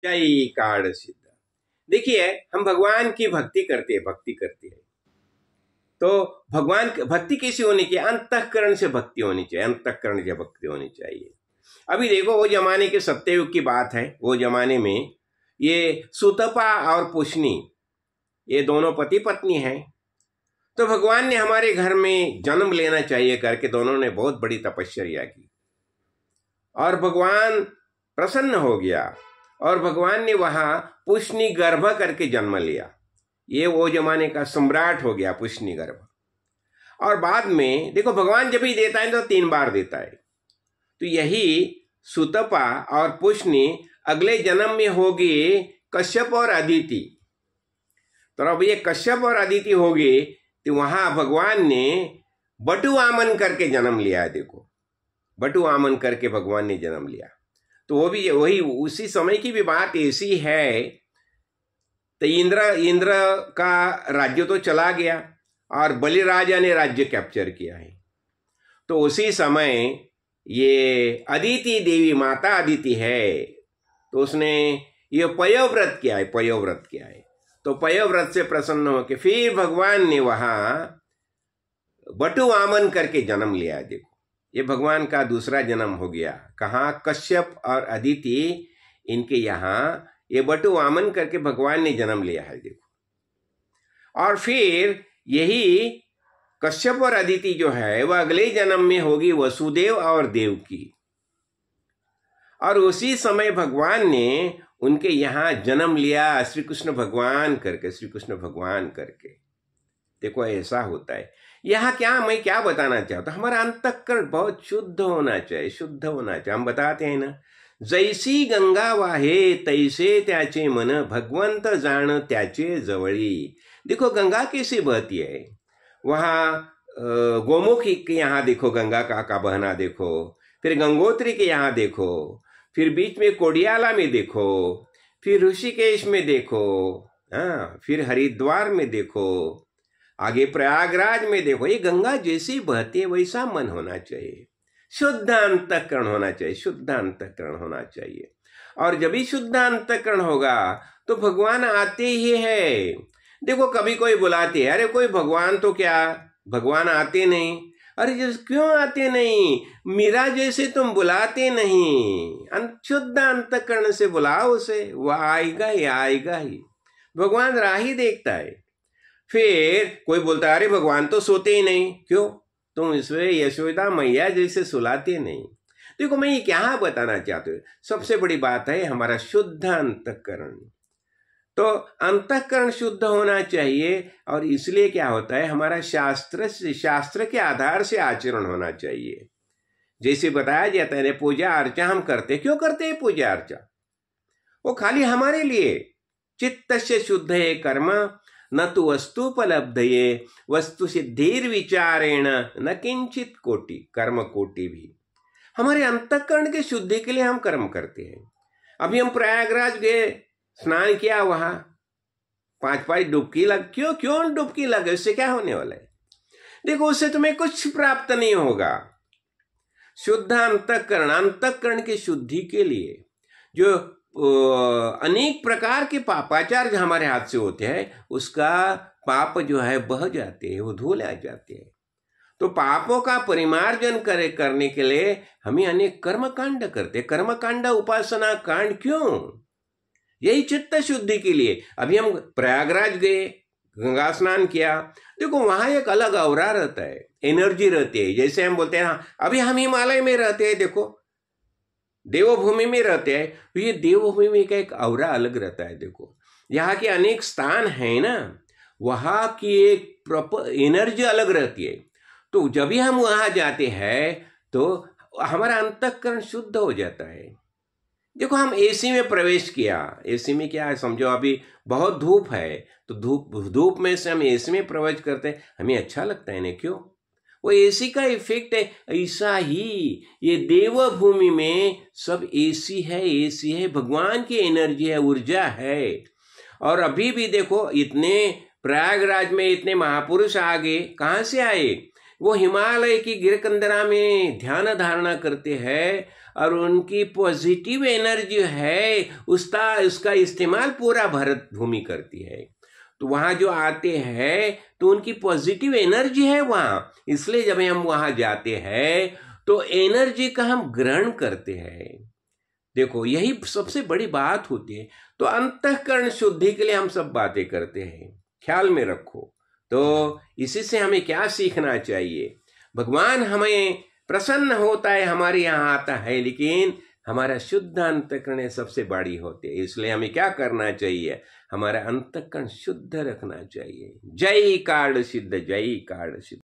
जय कार्ड सिद्ध। देखिए, हम भगवान की भक्ति करते हैं तो भगवान भक्ति कैसी होनी चाहिए? अंतःकरण से भक्ति होनी चाहिए, अंतःकरण से भक्ति होनी चाहिए। अभी देखो, वो जमाने के सत्ययुग की बात है। वो जमाने में ये सुतपा और पुष्णी, ये दोनों पति पत्नी हैं। तो भगवान ने हमारे घर में जन्म लेना चाहिए करके दोनों ने बहुत बड़ी तपस्या की और भगवान प्रसन्न हो गया और भगवान ने वहां पुष्णी गर्भ करके जन्म लिया। ये वो जमाने का सम्राट हो गया पुष्णी गर्भ। और बाद में देखो, भगवान जब ही देता है तो 3 बार देता है। तो यही सुतपा और पुष्णी अगले जन्म में होगी कश्यप और अदिति। तो अब ये कश्यप और अदिति होगी तो वहां भगवान ने बटु आमन करके जन्म लिया है। देखो, बटु आमन करके भगवान ने जन्म लिया। तो वो भी वही उसी समय की भी बात ऐसी है। तो इंद्र का राज्य तो चला गया और बलि राजा ने राज्य कैप्चर किया है। तो उसी समय ये अदिति देवी, माता अदिति है, तो उसने ये पयोव्रत किया है। तो पयोव्रत से प्रसन्न होकर फिर भगवान ने वहां बटु आमन करके जन्म लिया है। देखो, ये भगवान का दूसरा जन्म हो गया। कहाँ? कश्यप और अदिति, इनके यहाँ ये बटु आमन करके भगवान ने जन्म लिया है। देखो, और फिर यही कश्यप और अदिति जो है वह अगले जन्म में होगी वसुदेव और देवकी। और उसी समय भगवान ने उनके यहाँ जन्म लिया श्री कृष्ण भगवान करके। देखो, ऐसा होता है। यहाँ मैं क्या बताना चाहता हूं, हमारा अंतःकरण बहुत शुद्ध होना चाहिए। हम बताते हैं ना, जैसी गंगा वाहे तैसे त्याचे मन, भगवंत जाण त्याचे जवळी। देखो, गंगा कैसे बहती है। वहां गोमुख के यहाँ देखो गंगा का बहना देखो, फिर गंगोत्री के यहाँ देखो, फिर बीच में कोडियाला में देखो, फिर ऋषिकेश में देखो, फिर हरिद्वार में देखो, आगे प्रयागराज में देखो। ये गंगा जैसी बहती है वैसा मन होना चाहिए, शुद्ध अंतःकरण होना चाहिए। और जब भी शुद्ध अंतःकरण होगा तो भगवान आते ही है। देखो, कभी कोई बुलाते है, अरे कोई भगवान तो क्या, भगवान आते नहीं। अरे क्यों आते नहीं? मीरा जैसे तुम बुलाते नहीं, शुद्ध अंतःकरण से बुलाओ उसे, वह आएगा ही। भगवान राह ही देखता है। फिर कोई बोलता है, अरे भगवान तो सोते ही नहीं। क्यों? तुम इसमें यशोदा मैया जैसे सुलाते नहीं। देखो, मैं ये क्या बताना चाहता हूँ, सबसे बड़ी बात है हमारा शुद्ध अंतःकरण। तो अंतःकरण शुद्ध होना चाहिए। और इसलिए क्या होता है, हमारा शास्त्र के आधार से आचरण होना चाहिए। जैसे बताया जाता है, पूजा अर्चा हम करते, क्यों करते हैं पूजा अर्चा? वो खाली हमारे लिए। चित्त से शुद्ध है कर्म, न तो वस्तुपलब्धये वस्तु सिद्धिर विचारेण न किंचित कोटि। कर्म कोटि भी हमारे अंतःकरण के शुद्धि के लिए हम कर्म करते हैं। अभी हम प्रयागराज गए, स्नान किया, वहां 5 डुबकी लग। क्यों डुबकी लगे? उससे क्या होने वाला है? देखो, उससे तुम्हें कुछ प्राप्त नहीं होगा। शुद्ध अंतःकरण की शुद्धि के लिए जो अनेक प्रकार के पापाचार जो हमारे हाथ से होते हैं, उसका पाप जो है बह जाते हैं, वो धुल आ जाते हैं। तो पापों का परिमार्जन करने के लिए हमें अनेक कर्मकांड करते। कर्मकांड, उपासना कांड, क्यों? यही चित्त शुद्धि के लिए। अभी हम प्रयागराज गए, गंगा स्नान किया। देखो, वहां एक अलग औरा रहता है, एनर्जी रहती है। जैसे हम बोलते हैं, अभी हम हिमालय में रहते हैं, देखो देवभूमि में रहते हैं, तो ये देवभूमि का एक औरा अलग रहता है। देखो, यहाँ के अनेक स्थान है ना, वहां की एक एनर्जी अलग रहती है। तो जब भी हम वहां जाते हैं तो हमारा अंतःकरण शुद्ध हो जाता है। देखो, हम एसी में प्रवेश किया, एसी में क्या है समझो, अभी बहुत धूप है, तो धूप में से हम एसी में प्रवेश करते हैं, हमें अच्छा लगता है ना। क्यों? वो एसी का इफेक्ट है। ऐसा ही ये देवभूमि में सब एसी है, भगवान की एनर्जी है, ऊर्जा है। और अभी भी देखो, इतने प्रयागराज में इतने महापुरुष आगे कहाँ से आए? वो हिमालय की गिरकंदरा में ध्यान धारणा करते हैं और उनकी पॉजिटिव एनर्जी है उसका इस्तेमाल पूरा भारत भूमि करती है। तो वहाँ जो आते हैं तो उनकी पॉजिटिव एनर्जी है वहाँ, इसलिए जब हम वहाँ जाते हैं तो एनर्जी का हम ग्रहण करते हैं। देखो यही सबसे बड़ी बात होती है। तो अंतःकरण शुद्धि के लिए हम सब बातें करते हैं, ख्याल में रखो। तो इसी से हमें क्या सीखना चाहिए? भगवान हमें प्रसन्न होता है, हमारे यहाँ आता है, लेकिन हमारा शुद्ध अंतःकरण सबसे बड़ी होती है। इसलिए हमें क्या करना चाहिए? हमारा अंतःकरण शुद्ध रखना चाहिए। जय कार्ड सिद्ध, जय कार्ड सिद्ध।